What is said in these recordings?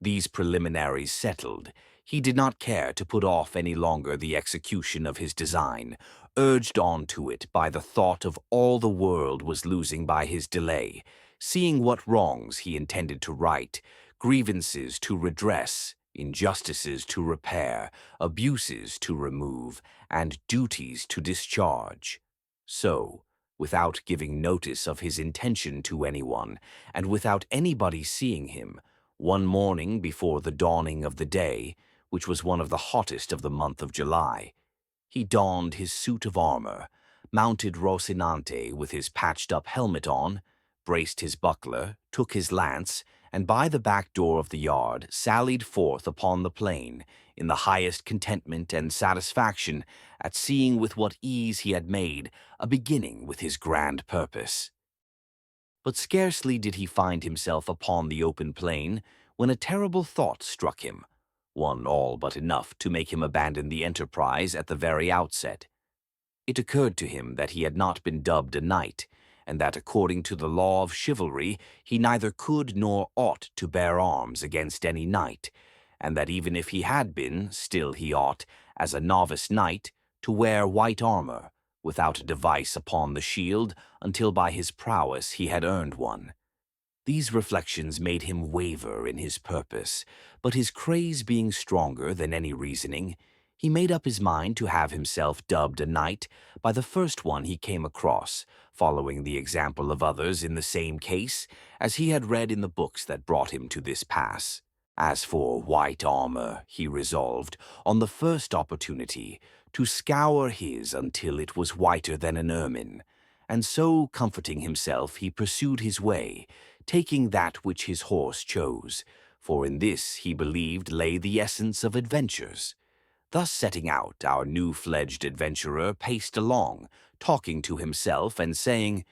These preliminaries settled, he did not care to put off any longer the execution of his design, urged on to it by the thought of all the world was losing by his delay, seeing what wrongs he intended to right, grievances to redress, injustices to repair, abuses to remove, and duties to discharge. So, without giving notice of his intention to anyone, and without anybody seeing him, one morning before the dawning of the day, which was one of the hottest of the month of July, he donned his suit of armor, mounted Rocinante with his patched-up helmet on, braced his buckler, took his lance, and by the back door of the yard sallied forth upon the plain, in the highest contentment and satisfaction at seeing with what ease he had made a beginning with his grand purpose. But scarcely did he find himself upon the open plain when a terrible thought struck him, one all but enough to make him abandon the enterprise at the very outset. It occurred to him that he had not been dubbed a knight, and that according to the law of chivalry he neither could nor ought to bear arms against any knight, and that even if he had been, still he ought, as a novice knight, to wear white armor, without a device upon the shield, until by his prowess he had earned one. These reflections made him waver in his purpose, but his craze being stronger than any reasoning, he made up his mind to have himself dubbed a knight by the first one he came across, following the example of others in the same case, as he had read in the books that brought him to this pass. As for white armor, he resolved, on the first opportunity, to scour his until it was whiter than an ermine, and so, comforting himself, he pursued his way, taking that which his horse chose, for in this, he believed, lay the essence of adventures. Thus setting out, our new-fledged adventurer paced along, talking to himself and saying,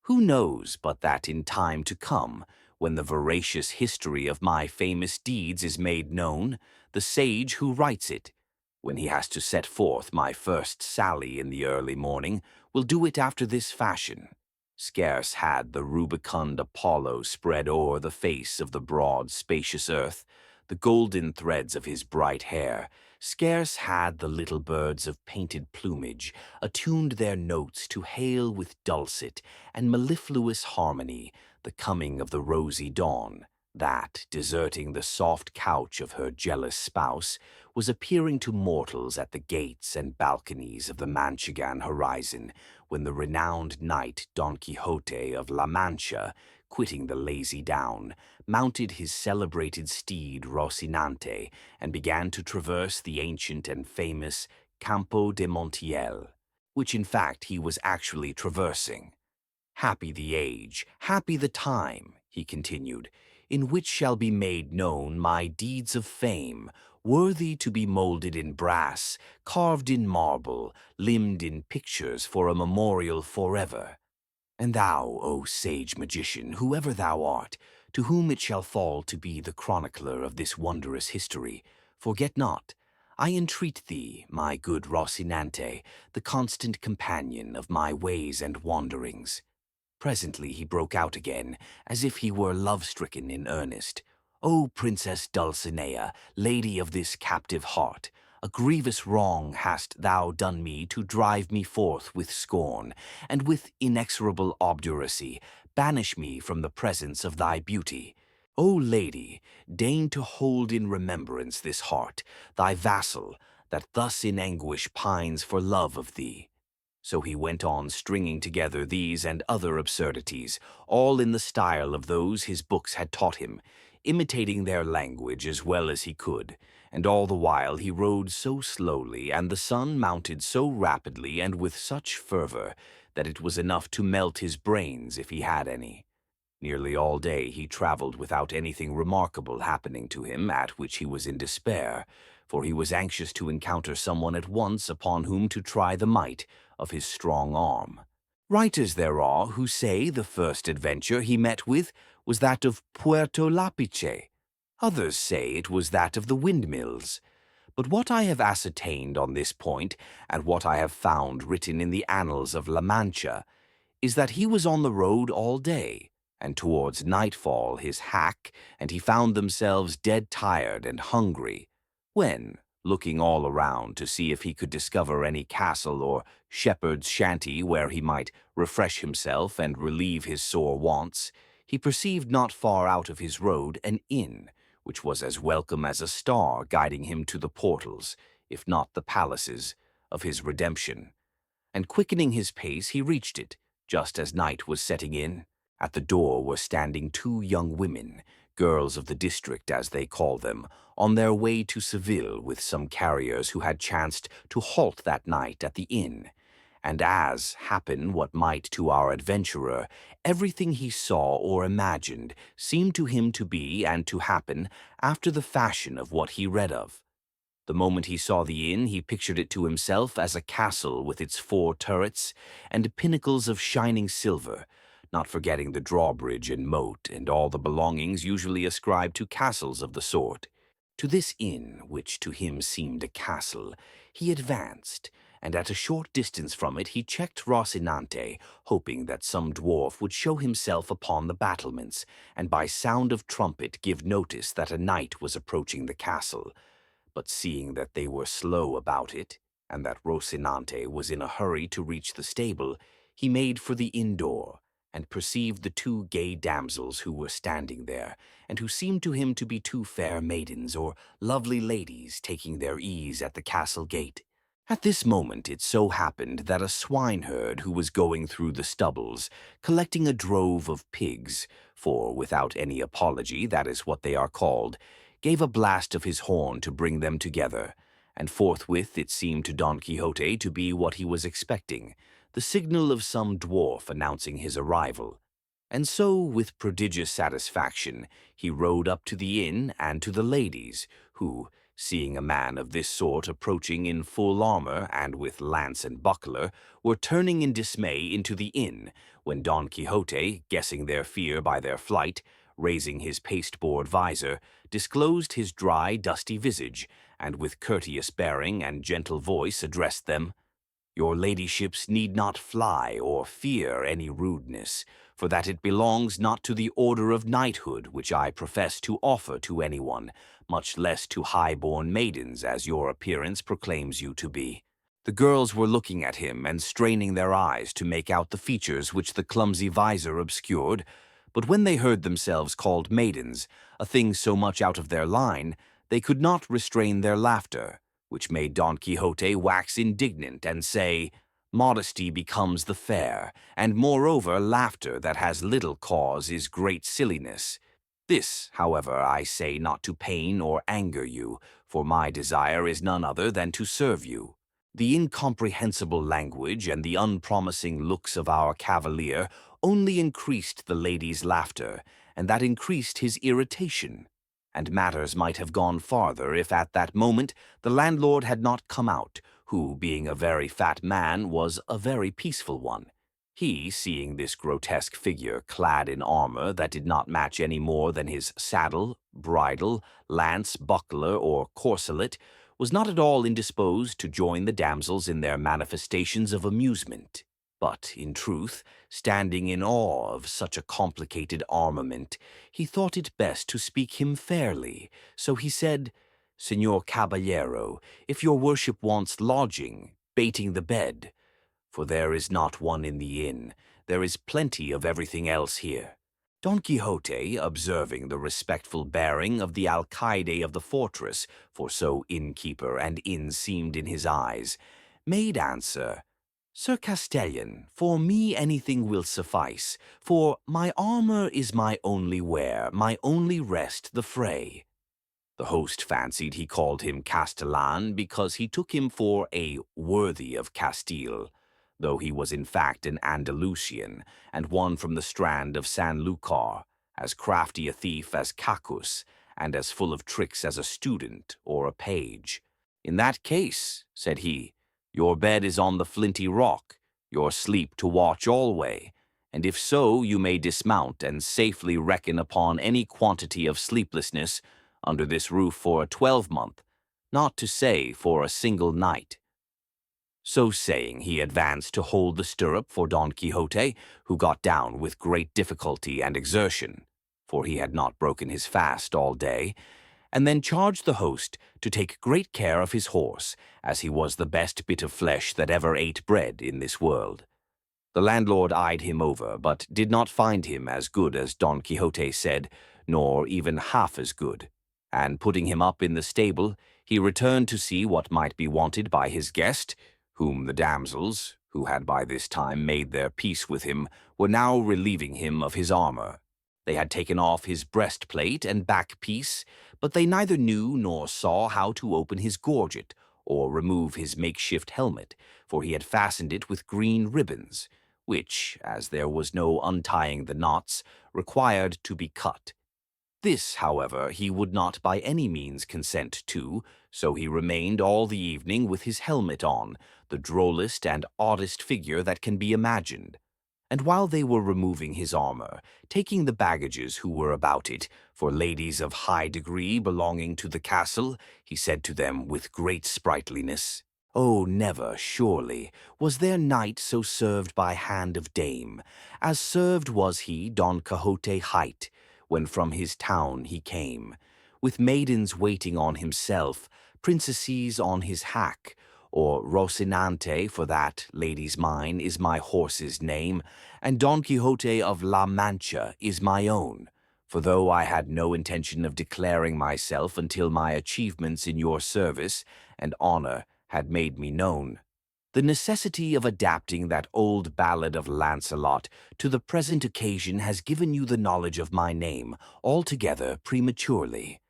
"Who knows but that in time to come, when the veracious history of my famous deeds is made known, the sage who writes it, when he has to set forth my first sally in the early morning, will do it after this fashion." Scarce had the rubicund Apollo spread o'er the face of the broad, spacious earth the golden threads of his bright hair, scarce had the little birds of painted plumage attuned their notes to hail with dulcet and mellifluous harmony the coming of the rosy dawn, that, deserting the soft couch of her jealous spouse, was appearing to mortals at the gates and balconies of the Manchegan horizon, when the renowned knight Don Quixote of La Mancha, quitting the lazy down, mounted his celebrated steed Rocinante, and began to traverse the ancient and famous Campo de Montiel, which in fact he was actually traversing. "Happy the age, happy the time," he continued, "in which shall be made known my deeds of fame, worthy to be molded in brass, carved in marble, limned in pictures for a memorial forever. And thou, O sage magician, whoever thou art, to whom it shall fall to be the chronicler of this wondrous history, forget not, I entreat thee, my good Rocinante, the constant companion of my ways and wanderings." Presently he broke out again, as if he were love-stricken in earnest. "O Princess Dulcinea, lady of this captive heart, a grievous wrong hast thou done me to drive me forth with scorn, and with inexorable obduracy banish me from the presence of thy beauty. O lady, deign to hold in remembrance this heart, thy vassal, that thus in anguish pines for love of thee." So he went on stringing together these and other absurdities, all in the style of those his books had taught him, imitating their language as well as he could, and all the while he rode so slowly and the sun mounted so rapidly and with such fervor that it was enough to melt his brains if he had any. Nearly all day he traveled without anything remarkable happening to him, at which he was in despair, for he was anxious to encounter someone at once upon whom to try the might of his strong arm. Writers there are who say the first adventure he met with was that of Puerto Lapiche. Others say it was that of the windmills. But what I have ascertained on this point, and what I have found written in the annals of La Mancha, is that he was on the road all day, and towards nightfall his hack and he found themselves dead tired and hungry, when, looking all around to see if he could discover any castle or shepherd's shanty where he might refresh himself and relieve his sore wants, he perceived not far out of his road an inn, which was as welcome as a star guiding him to the portals, if not the palaces, of his redemption. And quickening his pace, he reached it, just as night was setting in. At the door were standing two young women, girls of the district as they call them, on their way to Seville with some carriers who had chanced to halt that night at the inn. And as happen what might to our adventurer, everything he saw or imagined seemed to him to be and to happen after the fashion of what he read of. The moment he saw the inn, he pictured it to himself as a castle with its 4 turrets and pinnacles of shining silver, not forgetting the drawbridge and moat and all the belongings usually ascribed to castles of the sort. To this inn, which to him seemed a castle, he advanced, and at a short distance from it he checked Rocinante, hoping that some dwarf would show himself upon the battlements, and by sound of trumpet give notice that a knight was approaching the castle. But seeing that they were slow about it, and that Rocinante was in a hurry to reach the stable, he made for the inn door, and perceived the 2 gay damsels who were standing there, and who seemed to him to be 2 fair maidens or lovely ladies taking their ease at the castle gate. At this moment it so happened that a swineherd who was going through the stubbles, collecting a drove of pigs, for without any apology that is what they are called, gave a blast of his horn to bring them together, and forthwith it seemed to Don Quixote to be what he was expecting, the signal of some dwarf announcing his arrival. And so, with prodigious satisfaction, he rode up to the inn and to the ladies, who, seeing a man of this sort approaching in full armor and with lance and buckler, were turning in dismay into the inn, when Don Quixote, guessing their fear by their flight, raising his pasteboard visor, disclosed his dry, dusty visage, and with courteous bearing and gentle voice addressed them. Your ladyships need not fly or fear any rudeness, for that it belongs not to the order of knighthood which I profess to offer to anyone, much less to high-born maidens as your appearance proclaims you to be. The girls were looking at him and straining their eyes to make out the features which the clumsy visor obscured, but when they heard themselves called maidens, a thing so much out of their line, they could not restrain their laughter, which made Don Quixote wax indignant and say, Modesty becomes the fair, and moreover laughter that has little cause is great silliness. This, however, I say not to pain or anger you, for my desire is none other than to serve you. The incomprehensible language and the unpromising looks of our cavalier only increased the lady's laughter, and that increased his irritation. And matters might have gone farther if at that moment the landlord had not come out, who, being a very fat man, was a very peaceful one. He, seeing this grotesque figure clad in armor that did not match any more than his saddle, bridle, lance, buckler, or corselet, was not at all indisposed to join the damsels in their manifestations of amusement. But, in truth, standing in awe of such a complicated armament, he thought it best to speak him fairly, so he said, Señor Caballero, if your worship wants lodging, baiting the bed, for there is not one in the inn, there is plenty of everything else here. Don Quixote, observing the respectful bearing of the alcaide of the fortress, for so innkeeper and inn seemed in his eyes, made answer, Sir Castellan, for me anything will suffice, for my armor is my only wear, my only rest the fray. The host fancied he called him Castellan because he took him for a worthy of Castile, though he was in fact an Andalusian, and one from the strand of Sanlúcar, as crafty a thief as Cacus, and as full of tricks as a student or a page. In that case, said he, your bed is on the flinty rock, your sleep to watch alway, and if so, you may dismount and safely reckon upon any quantity of sleeplessness under this roof for a 12-month, not to say for a single night. So saying, he advanced to hold the stirrup for Don Quixote, who got down with great difficulty and exertion, for he had not broken his fast all day, and then charged the host to take great care of his horse, as he was the best bit of flesh that ever ate bread in this world. The landlord eyed him over, but did not find him as good as Don Quixote said, nor even half as good, and putting him up in the stable, he returned to see what might be wanted by his guest, whom the damsels, who had by this time made their peace with him, were now relieving him of his armor. They had taken off his breastplate and back piece, but they neither knew nor saw how to open his gorget or remove his makeshift helmet, for he had fastened it with green ribbons, which, as there was no untying the knots, required to be cut. This, however, he would not by any means consent to, so he remained all the evening with his helmet on, the drollest and oddest figure that can be imagined. And while they were removing his armor, taking the baggages who were about it, for ladies of high degree belonging to the castle, he said to them with great sprightliness, "Oh, never, surely, was there knight so served by hand of dame, as served was he Don Quixote hight, when from his town he came, with maidens waiting on himself, princesses on his hack, or Rocinante, for that, ladies mine, is my horse's name, and Don Quixote of La Mancha is my own. For though I had no intention of declaring myself until my achievements in your service and honor had made me known, the necessity of adapting that old ballad of Lancelot to the present occasion has given you the knowledge of my name altogether prematurely.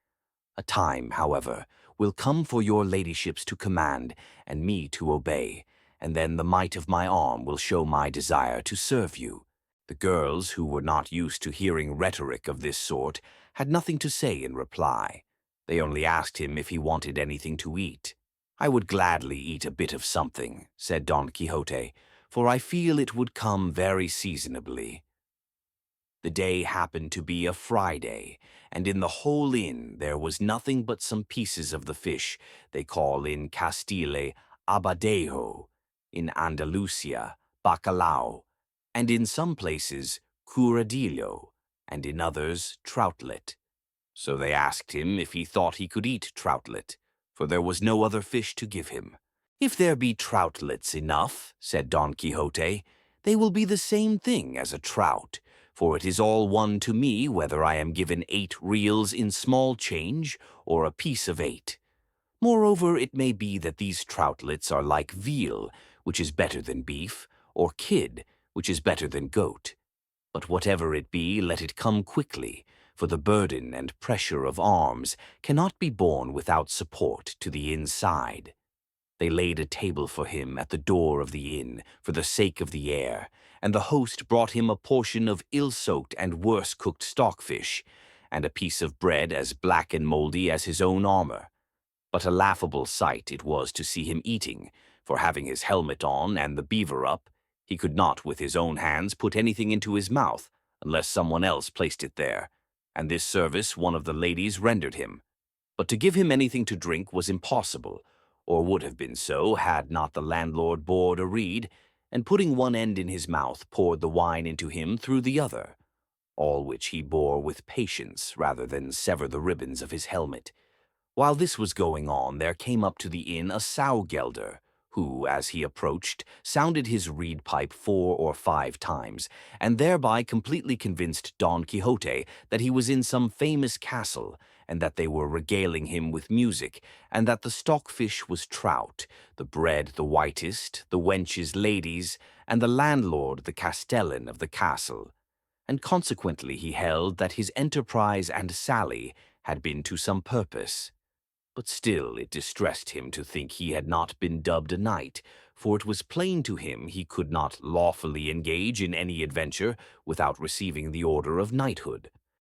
A time, however, will come for your ladyships to command, and me to obey, and then the might of my arm will show my desire to serve you." The girls, who were not used to hearing rhetoric of this sort, had nothing to say in reply. They only asked him if he wanted anything to eat. "I would gladly eat a bit of something," said Don Quixote, "for I feel it would come very seasonably." The day happened to be a Friday, and in the whole inn there was nothing but some pieces of the fish they call in Castile abadejo, in Andalusia bacalao, and in some places curadillo, and in others troutlet. So they asked him if he thought he could eat troutlet, for there was no other fish to give him. "If there be troutlets enough," said Don Quixote, "they will be the same thing as a trout, for it is all one to me whether I am given 8 reals in small change or a piece of 8. Moreover, it may be that these troutlets are like veal, which is better than beef, or kid, which is better than goat. But whatever it be, let it come quickly, for the burden and pressure of arms cannot be borne without support to the inside." They laid a table for him at the door of the inn for the sake of the air, and the host brought him a portion of ill-soaked and worse-cooked stockfish, and a piece of bread as black and mouldy as his own armor. But a laughable sight it was to see him eating, for having his helmet on and the beaver up, he could not with his own hands put anything into his mouth, unless someone else placed it there, and this service one of the ladies rendered him. But to give him anything to drink was impossible, or would have been so had not the landlord bored a reed, and putting one end in his mouth poured the wine into him through the other, all which he bore with patience rather than sever the ribbons of his helmet. While this was going on, there came up to the inn a sow-gelder, who, as he approached, sounded his reed pipe 4 or 5 times, and thereby completely convinced Don Quixote that he was in some famous castle, and that they were regaling him with music, and that the stockfish was trout, the bread the whitest, the wenches ladies, and the landlord the castellan of the castle. And consequently he held that his enterprise and sally had been to some purpose. But still it distressed him to think he had not been dubbed a knight, for it was plain to him he could not lawfully engage in any adventure without receiving the order of knighthood.